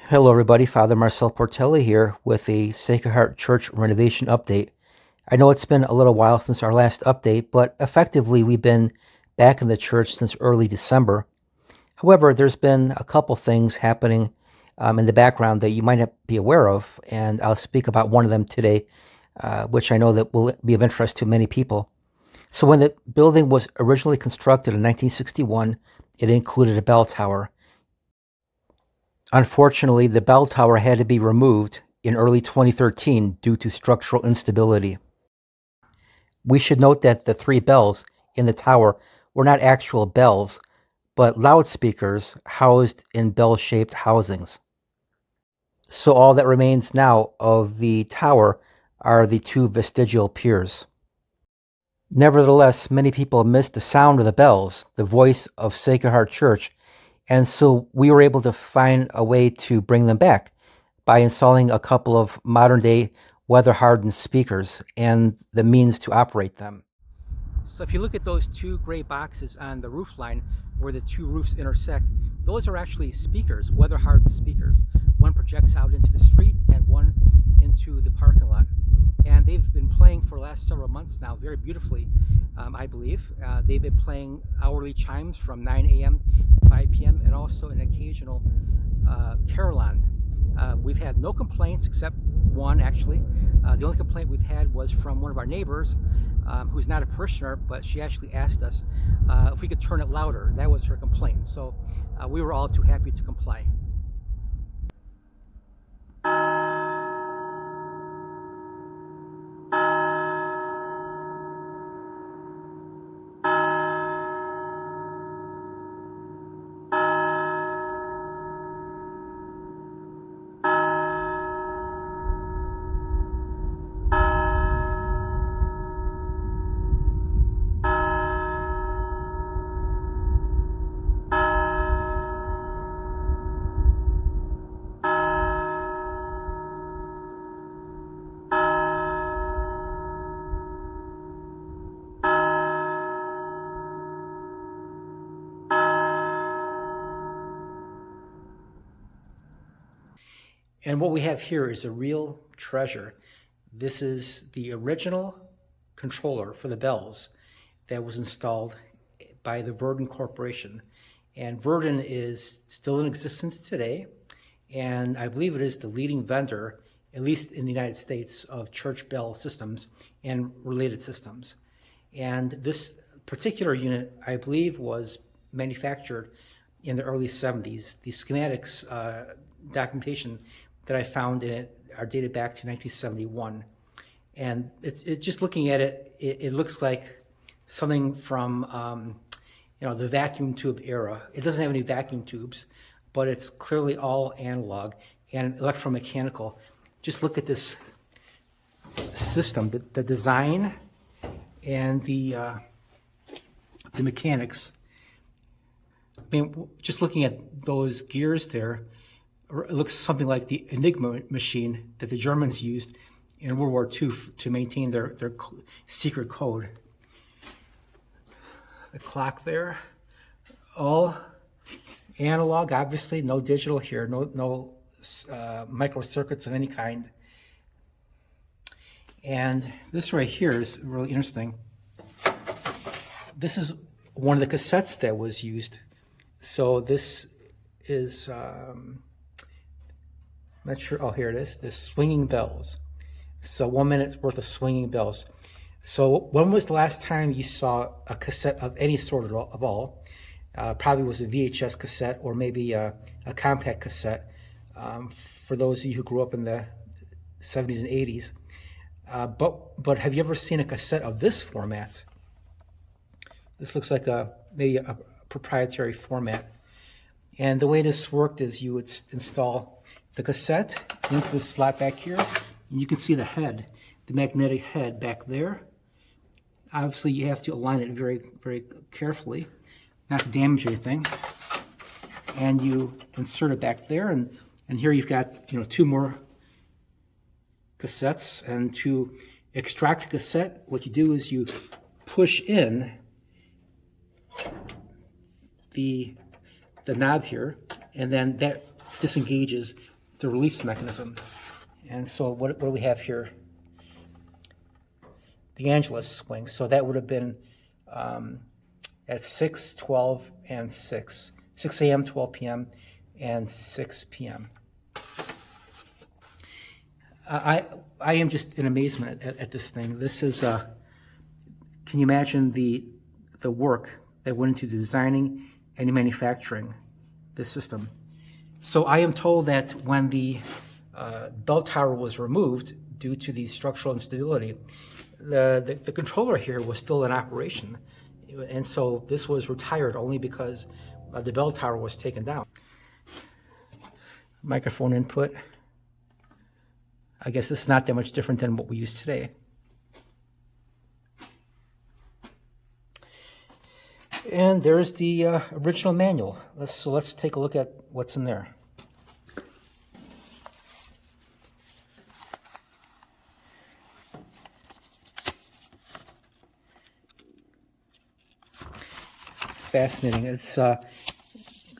Hello, everybody. Father Marcel Portelli here with a Sacred Heart Church renovation update. I know it's been a little while since our last update, but effectively we've been back in the church since early December. However, there's been a couple things happening in the background that you might not be aware of, and I'll speak about one of them today, which I know that will be of interest to many people. So when the building was originally constructed in 1961, it included a bell tower. Unfortunately, the bell tower had to be removed in early 2013 due to structural instability. We should note that the three bells in the tower were not actual bells, but loudspeakers housed in bell-shaped housings. So all that remains now of the tower are the two vestigial piers. Nevertheless, many people missed the sound of the bells, the voice of Sacred Heart Church, and so we were able to find a way to bring them back by installing a couple of modern-day weather-hardened speakers and the means to operate them. So if you look at those two gray boxes on the roof line where the two roofs intersect, those are actually speakers, weather-hardened speakers. One projects out into the street and one into the parking lot. And they've been playing for the last several months now very beautifully, I believe. They've been playing hourly chimes from 9 a.m. to 5 p.m. and also an occasional carillon. We've had no complaints except one, actually. The only complaint we've had was from one of our neighbors who's not a parishioner, but she actually asked us if we could turn it louder. That was her complaint. So we were all too happy to comply. And what we have here is a real treasure. This is the original controller for the bells that was installed by the Verdun Corporation. And Verdun is still in existence today, and I believe it is the leading vendor, at least in the United States, of church bell systems and related systems. And this particular unit, I believe, was manufactured in the early 70s. The schematics documentation that I found in it are dated back to 1971. And it's just looking at it, it looks like something from the vacuum tube era. It doesn't have any vacuum tubes, but it's clearly all analog and electromechanical. Just look at this system, the design and the mechanics. I mean, just looking at those gears there, it looks something like the Enigma machine that the Germans used in World War II to maintain their secret code. The clock there, all analog, obviously, no digital here, no microcircuits of any kind. And this right here is really interesting. This is one of the cassettes that was used. So this is, not sure, oh, here it is, the swinging bells. So 1 minute's worth of swinging bells. So when was the last time you saw a cassette of any sort of all? Probably was a VHS cassette or maybe a compact cassette for those of you who grew up in the 70s and 80s. But have you ever seen a cassette of this format? This looks like maybe a proprietary format. And the way this worked is you would install the cassette into the slot back here, and you can see the head, the magnetic head back there. Obviously, you have to align it very, very carefully, not to damage anything. And you insert it back there, and here you've got two more cassettes. And to extract a cassette, what you do is you push in the knob here, and then that disengages the release mechanism. And so what do we have here? The Angelus swing. So that would have been at 6, 12, and 6. 6 a.m., 12 p.m., and 6 p.m. I am just in amazement at this thing. This is, can you imagine the work that went into designing and manufacturing this system? So I am told that when the bell tower was removed due to the structural instability, the controller here was still in operation. And so this was retired only because the bell tower was taken down. Microphone input. I guess this is not that much different than what we use today. And there's the original manual. Let's take a look at what's in there. Fascinating. It's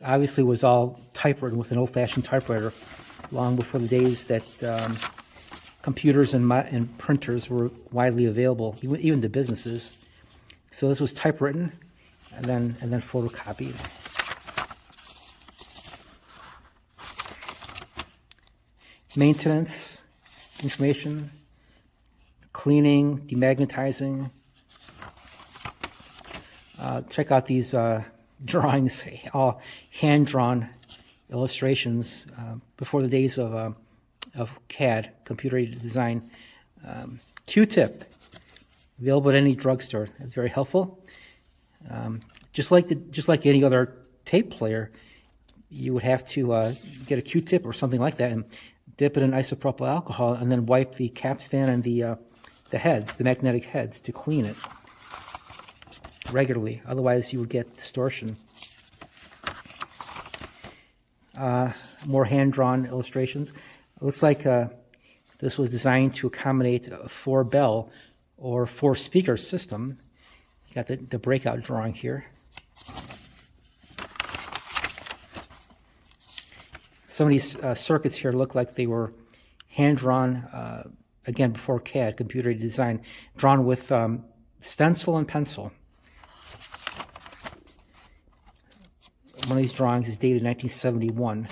obviously was all typewritten with an old-fashioned typewriter long before the days that computers and printers were widely available, even to businesses. So this was typewritten and then photocopied. Maintenance information, cleaning, demagnetizing. Check out these drawings, all hand-drawn illustrations before the days of CAD, computer-aided design. Q-tip, available at any drugstore. That's very helpful. Just like any other tape player, you would have to get a Q-tip or something like that and dip it in isopropyl alcohol and then wipe the capstan and the heads, the magnetic heads, to clean it regularly. Otherwise, you would get distortion. More hand-drawn illustrations. It looks like this was designed to accommodate a 4-bell or 4-speaker system. You got the breakout drawing here. Some of these circuits here look like they were hand-drawn, again, before CAD, computer-aided design, drawn with stencil and pencil. One of these drawings is dated 1971.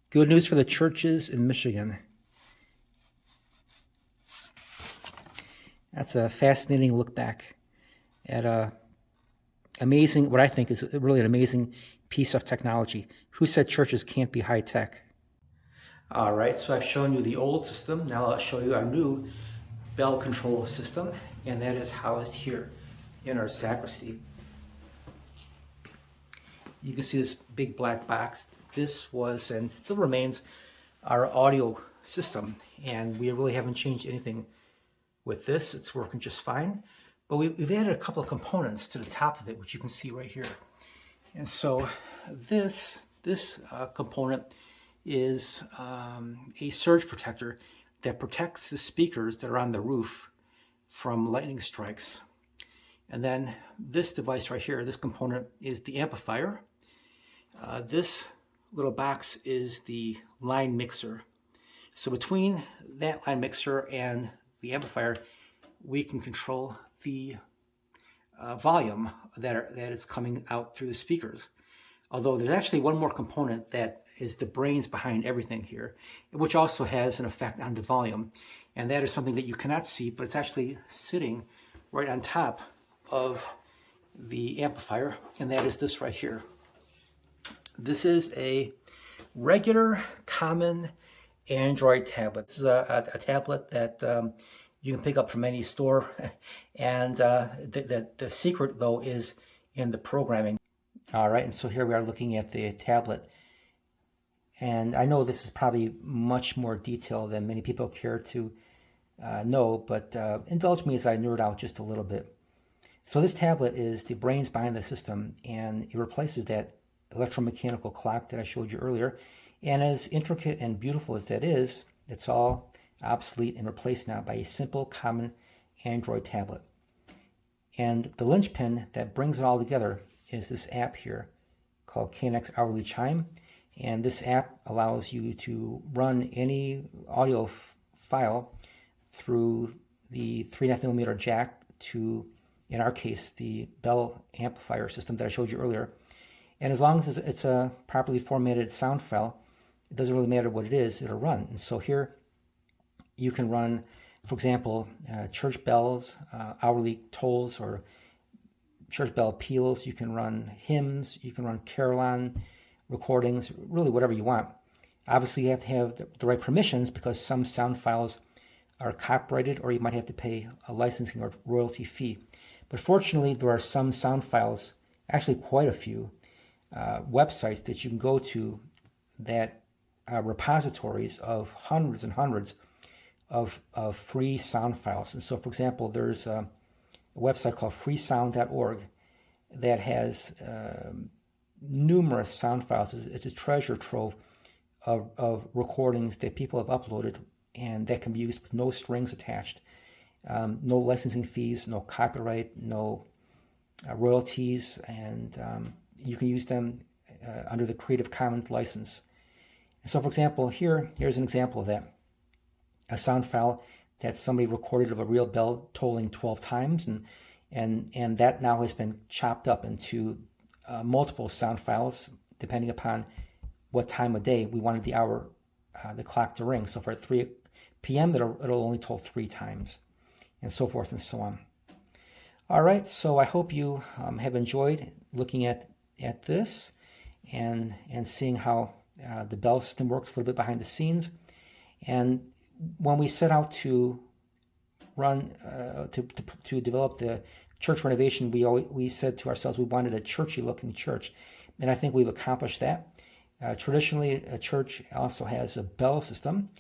Good news for the churches in Michigan. That's a fascinating look back at a amazing, what I think is really an amazing piece of technology. Who said churches can't be high tech? All right, so I've shown you the old system. Now I'll show you our new bell control system, and that is housed here in our sacristy. You can see this big black box. This was, and still remains, our audio system, and we really haven't changed anything with this. It's working just fine, but we've added a couple of components to the top of it, which you can see right here. And so this component is a surge protector that protects the speakers that are on the roof from lightning strikes. And then this device right here, this component, is the amplifier. This little box is the line mixer. So between that line mixer and the amplifier, we can control the volume that is coming out through the speakers. Although there's actually one more component that is the brains behind everything here, which also has an effect on the volume. And that is something that you cannot see, but it's actually sitting right on top of the amplifier, and that is this right here. This is a regular, common Android tablet. This is a tablet that you can pick up from any store, and the secret, though, is in the programming. All right, and so here we are looking at the tablet. And I know this is probably much more detail than many people care to know, but indulge me as I nerd out just a little bit. So this tablet is the brains behind the system, and it replaces that electromechanical clock that I showed you earlier. And as intricate and beautiful as that is, it's all obsolete and replaced now by a simple, common Android tablet. And the linchpin that brings it all together is this app here called Knx Hourly Chime. And this app allows you to run any audio file through the 3.5mm jack to, in our case, the Bell amplifier system that I showed you earlier. And as long as it's a properly formatted sound file, it doesn't really matter what it is, it'll run. And so here you can run, for example, church bells, hourly tolls, or church bell peals. You can run hymns, you can run carillon recordings, really whatever you want. Obviously, you have to have the right permissions because some sound files are copyrighted, or you might have to pay a licensing or royalty fee. But fortunately, there are some sound files, actually quite a few, websites that you can go to that are repositories of hundreds and hundreds of free sound files. And so, for example, there's a website called freesound.org that has numerous sound files. It's a treasure trove of recordings that people have uploaded and that can be used with no strings attached, no licensing fees, no copyright, no royalties, and you can use them under the Creative Commons license. And so, for example, here's an example of that. A sound file that somebody recorded of a real bell tolling 12 times, and that now has been chopped up into multiple sound files depending upon what time of day we wanted the clock to ring. So for 3 p.m. it'll only toll 3 times, and so forth and so on. All right, so I hope you have enjoyed looking at this and seeing how the bell system works a little bit behind the scenes. And when we set out to run to develop the church renovation, we said to ourselves we wanted a churchy looking church, and I think we've accomplished that. Traditionally, a church also has a bell system,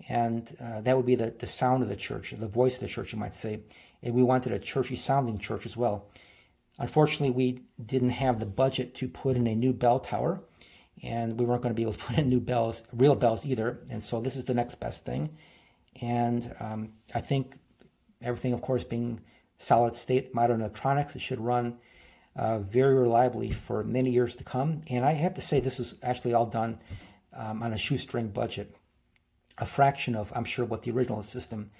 and that would be the sound of the church, the voice of the church, you might say. And we wanted a churchy sounding church as well. Unfortunately, we didn't have the budget to put in a new bell tower, and we weren't going to be able to put in new bells, real bells either. And so this is the next best thing. And I think everything, of course, being solid state modern electronics, it should run very reliably for many years to come. And I have to say, this is actually all done on a shoestring budget, a fraction of, I'm sure, what the original system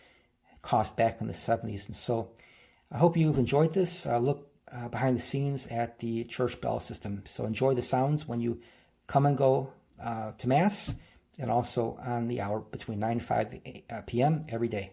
cost back in the 70s. And so I hope you've enjoyed this. Look behind the scenes at the church bell system. So enjoy the sounds when you come and go to Mass, and also on the hour between 9 and 5 p.m. every day.